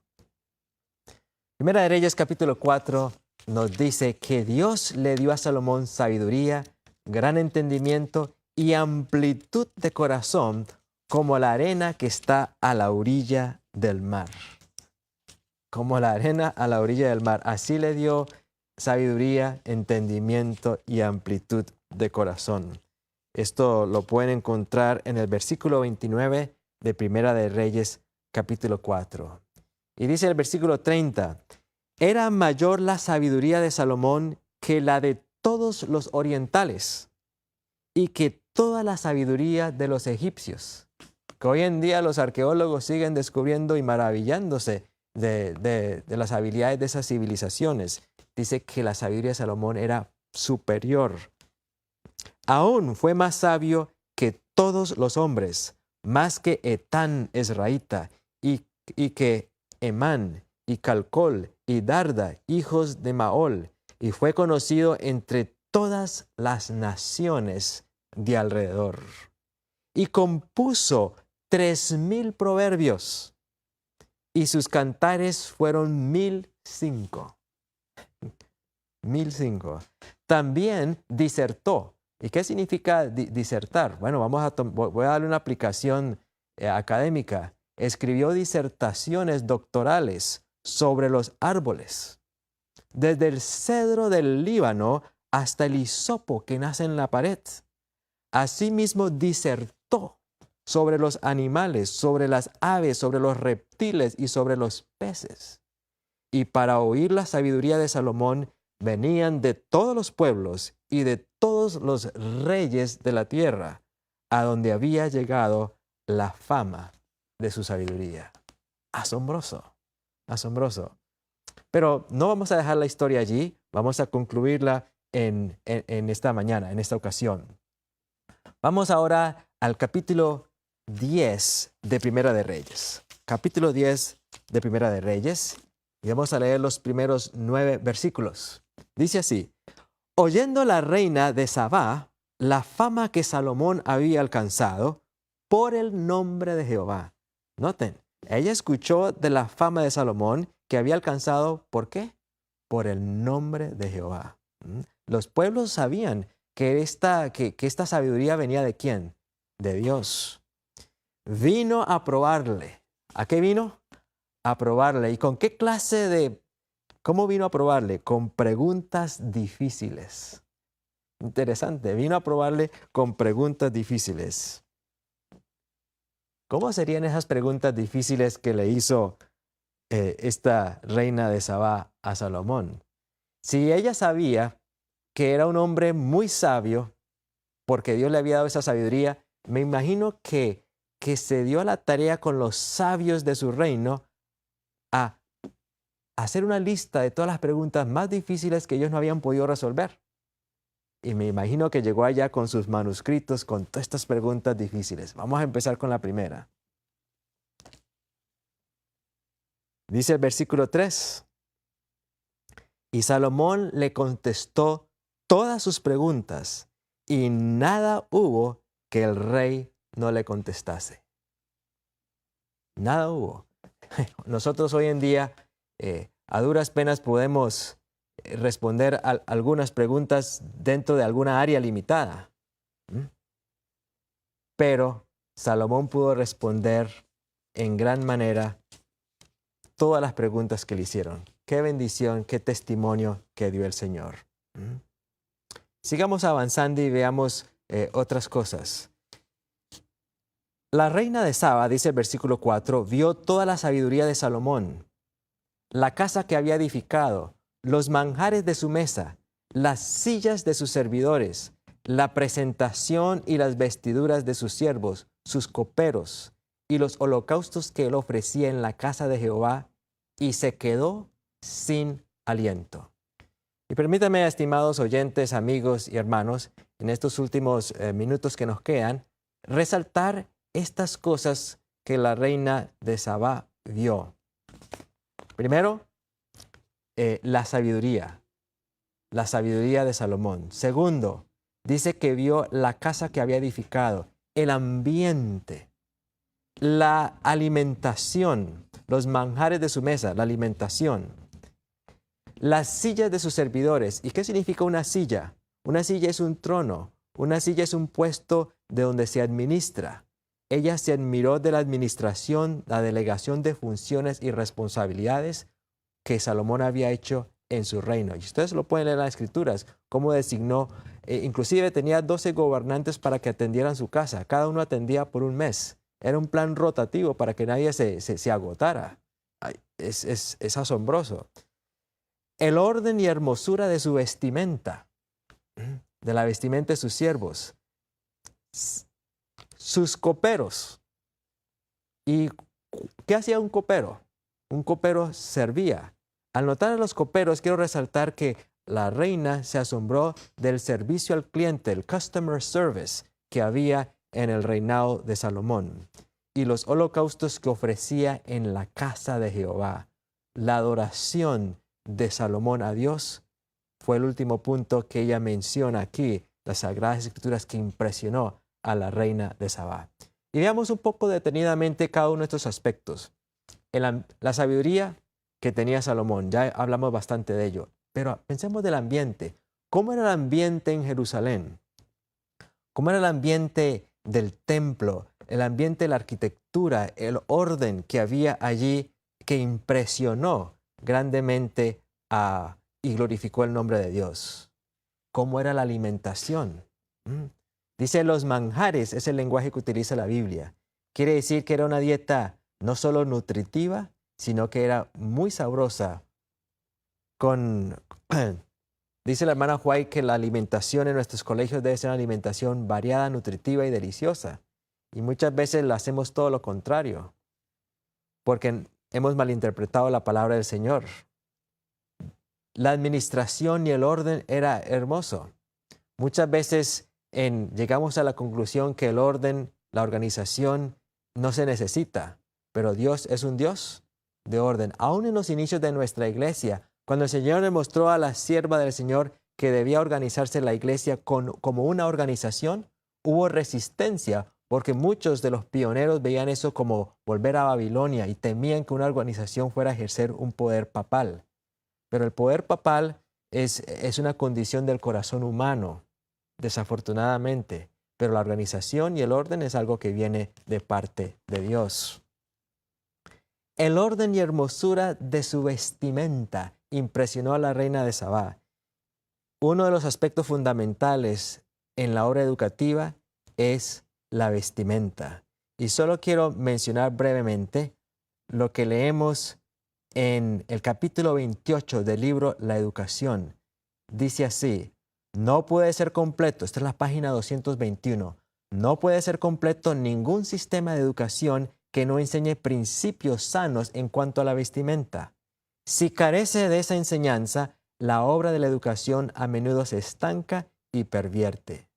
Primera de Reyes capítulo 4 nos dice que Dios le dio a Salomón sabiduría, gran entendimiento y amplitud de corazón como la arena que está a la orilla del mar. Como la arena a la orilla del mar. Así le dio sabiduría, entendimiento y amplitud de corazón. Esto lo pueden encontrar en el versículo 29 de Primera de Reyes capítulo 4. Y dice el versículo 30, era mayor la sabiduría de Salomón que la de todos los orientales y que toda la sabiduría de los egipcios. Que hoy en día los arqueólogos siguen descubriendo y maravillándose de las habilidades de esas civilizaciones. Dice que la sabiduría de Salomón era superior. Aún fue más sabio que todos los hombres, más que Etán Ezraíta y que Emán y Calcol y Darda, hijos de Maol, y fue conocido entre todas las naciones de alrededor. Y compuso 3,000 proverbios, y sus cantares fueron 1,005. 1,005. También disertó. ¿Y qué significa disertar? Bueno, voy a darle una aplicación académica. escribió disertaciones doctorales sobre los árboles, desde el cedro del Líbano hasta el hisopo que nace en la pared. Asimismo disertó sobre los animales, sobre las aves, sobre los reptiles y sobre los peces. Y para oír la sabiduría de Salomón venían de todos los pueblos y de todos los reyes de la tierra, a donde había llegado la fama de su sabiduría. Asombroso, asombroso. Pero no vamos a dejar la historia allí, vamos a concluirla en esta mañana, en esta ocasión. Vamos ahora al capítulo 10 de Primera de Reyes. Capítulo 10 de Primera de Reyes. Y vamos a leer los primeros 9 versículos. Dice así: oyendo la reina de Sabá la fama que Salomón había alcanzado por el nombre de Jehová. Noten, ella escuchó de la fama de Salomón que había alcanzado, ¿por qué? Por el nombre de Jehová. Los pueblos sabían que esta sabiduría venía ¿de quién? De Dios. Vino a probarle. ¿A qué vino? A probarle. ¿Y con qué clase de... ¿Cómo vino a probarle? Con preguntas difíciles. Interesante. Vino a probarle con preguntas difíciles. ¿Cómo serían esas preguntas difíciles que le hizo esta reina de Sabá a Salomón? Si ella sabía que era un hombre muy sabio, porque Dios le había dado esa sabiduría, me imagino que se dio a la tarea con los sabios de su reino a hacer una lista de todas las preguntas más difíciles que ellos no habían podido resolver. Y me imagino que llegó allá con sus manuscritos con todas estas preguntas difíciles. Vamos a empezar con la primera. Dice el versículo 3. Y Salomón le contestó todas sus preguntas, y nada hubo que el rey no le contestase. Nada hubo. Nosotros hoy en día, a duras penas podemos responder a algunas preguntas dentro de alguna área limitada. Pero Salomón pudo responder en gran manera todas las preguntas que le hicieron. Qué bendición, qué testimonio que dio el Señor. Sigamos avanzando y veamos otras cosas. La reina de Saba, dice el versículo 4, vio toda la sabiduría de Salomón, la casa que había edificado, los manjares de su mesa, las sillas de sus servidores, la presentación y las vestiduras de sus siervos, sus coperos y los holocaustos que él ofrecía en la casa de Jehová, y se quedó sin aliento. Y permítanme, estimados oyentes, amigos y hermanos, en estos últimos minutos que nos quedan, resaltar estas cosas que la reina de Sabá vio. Primero, la sabiduría de Salomón. Segundo, dice que vio la casa que había edificado, el ambiente, la alimentación, los manjares de su mesa, la alimentación, las sillas de sus servidores. ¿Y qué significa una silla? Una silla es un trono, una silla es un puesto de donde se administra. Ella se admiró de la administración, la delegación de funciones y responsabilidades que Salomón había hecho en su reino. Y ustedes lo pueden leer en las Escrituras, cómo designó, inclusive tenía 12 gobernantes para que atendieran su casa. Cada uno atendía por un mes. Era un plan rotativo para que nadie se agotara. Es asombroso. El orden y hermosura de su vestimenta, de la vestimenta de sus siervos, sus coperos. ¿Y qué hacía un copero? Un copero servía. Al notar a los coperos, quiero resaltar que la reina se asombró del servicio al cliente, el customer service que había en el reinado de Salomón, y los holocaustos que ofrecía en la casa de Jehová. La adoración de Salomón a Dios fue el último punto que ella menciona aquí, las Sagradas Escrituras, que impresionó a la reina de Sabá. Y veamos un poco detenidamente cada uno de estos aspectos. La sabiduría que tenía Salomón, ya hablamos bastante de ello, pero pensemos del ambiente. ¿Cómo era el ambiente en Jerusalén? ¿Cómo era el ambiente del templo, el ambiente, la arquitectura, el orden que había allí que impresionó grandemente y glorificó el nombre de Dios. ¿Cómo era la alimentación? Dice los manjares, es el lenguaje que utiliza la Biblia. Quiere decir que era una dieta no solo nutritiva, sino que era muy sabrosa. Dice la hermana White que la alimentación en nuestros colegios debe ser una alimentación variada, nutritiva y deliciosa. Y muchas veces lo hacemos todo lo contrario, porque hemos malinterpretado la palabra del Señor. La administración y el orden era hermoso. Muchas veces llegamos a la conclusión que el orden, la organización, no se necesita, pero Dios es un Dios de orden. Aún en los inicios de nuestra iglesia, cuando el Señor le mostró a la sierva del Señor que debía organizarse la iglesia como una organización, hubo resistencia porque muchos de los pioneros veían eso como volver a Babilonia y temían que una organización fuera a ejercer un poder papal. Pero el poder papal es una condición del corazón humano, desafortunadamente. Pero la organización y el orden es algo que viene de parte de Dios. El orden y hermosura de su vestimenta impresionó a la reina de Sabá. Uno de los aspectos fundamentales en la obra educativa es la vestimenta. Y solo quiero mencionar brevemente lo que leemos en el capítulo 28 del libro La Educación. Dice así: no puede ser completo, esta es la página 221, no puede ser completo ningún sistema de educación que no enseñe principios sanos en cuanto a la vestimenta. Si carece de esa enseñanza, la obra de la educación a menudo se estanca y pervierte.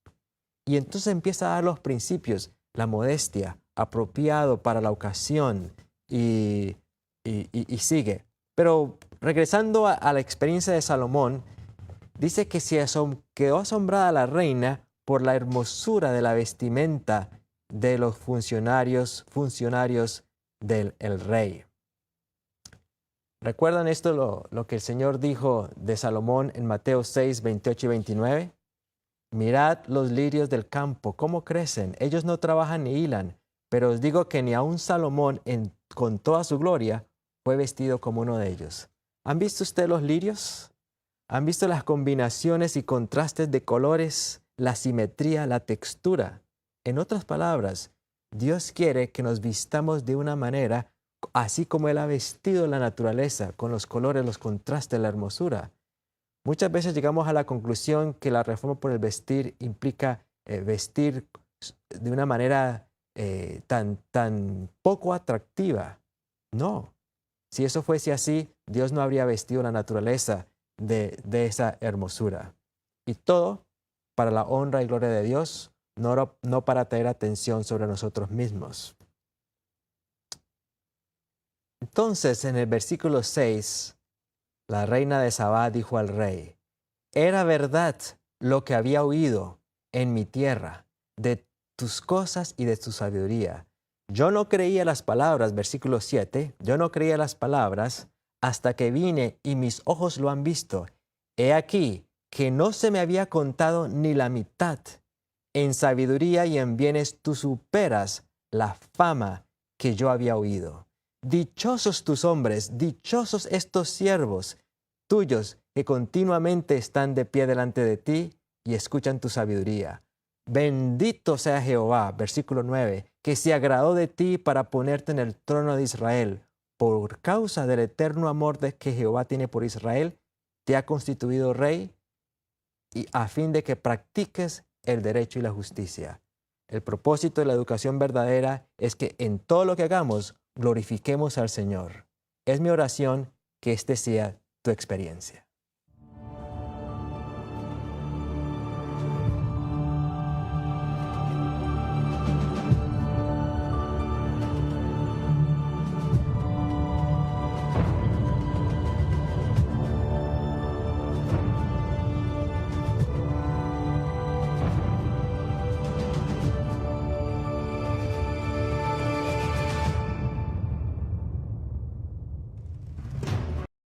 Y entonces empieza a dar los principios, la modestia, apropiado para la ocasión y sigue. Pero regresando a la experiencia de Salomón, dice que quedó asombrada la reina por la hermosura de la vestimenta de los funcionarios del rey. ¿Recuerdan esto lo que el Señor dijo de Salomón en Mateo 6, 28 y 29? Mirad los lirios del campo, cómo crecen. Ellos no trabajan ni hilan, pero os digo que ni aun Salomón con toda su gloria fue vestido como uno de ellos. ¿Han visto ustedes los lirios? ¿Han visto las combinaciones y contrastes de colores, la simetría, la textura? En otras palabras, Dios quiere que nos vistamos de una manera así como Él ha vestido la naturaleza, con los colores, los contrastes, la hermosura. Muchas veces llegamos a la conclusión que la reforma por el vestir implica vestir de una manera tan poco atractiva. No. Si eso fuese así, Dios no habría vestido la naturaleza de esa hermosura. Y todo para la honra y gloria de Dios, no para traer atención sobre nosotros mismos. Entonces, en el versículo 6, la reina de Sabá dijo al rey: era verdad lo que había oído en mi tierra, de tus cosas y de tu sabiduría. Yo no creía las palabras, versículo 7, yo no creía las palabras hasta que vine y mis ojos lo han visto. He aquí que no se me había contado ni la mitad. En sabiduría y en bienes tú superas la fama que yo había oído. Dichosos tus hombres, dichosos estos siervos tuyos que continuamente están de pie delante de ti y escuchan tu sabiduría. Bendito sea Jehová, versículo 9, que se agradó de ti para ponerte en el trono de Israel. Por causa del eterno amor que Jehová tiene por Israel, te ha constituido rey y a fin de que practiques el derecho y la justicia. El propósito de la educación verdadera es que en todo lo que hagamos glorifiquemos al Señor. Es mi oración que este sea tu experiencia.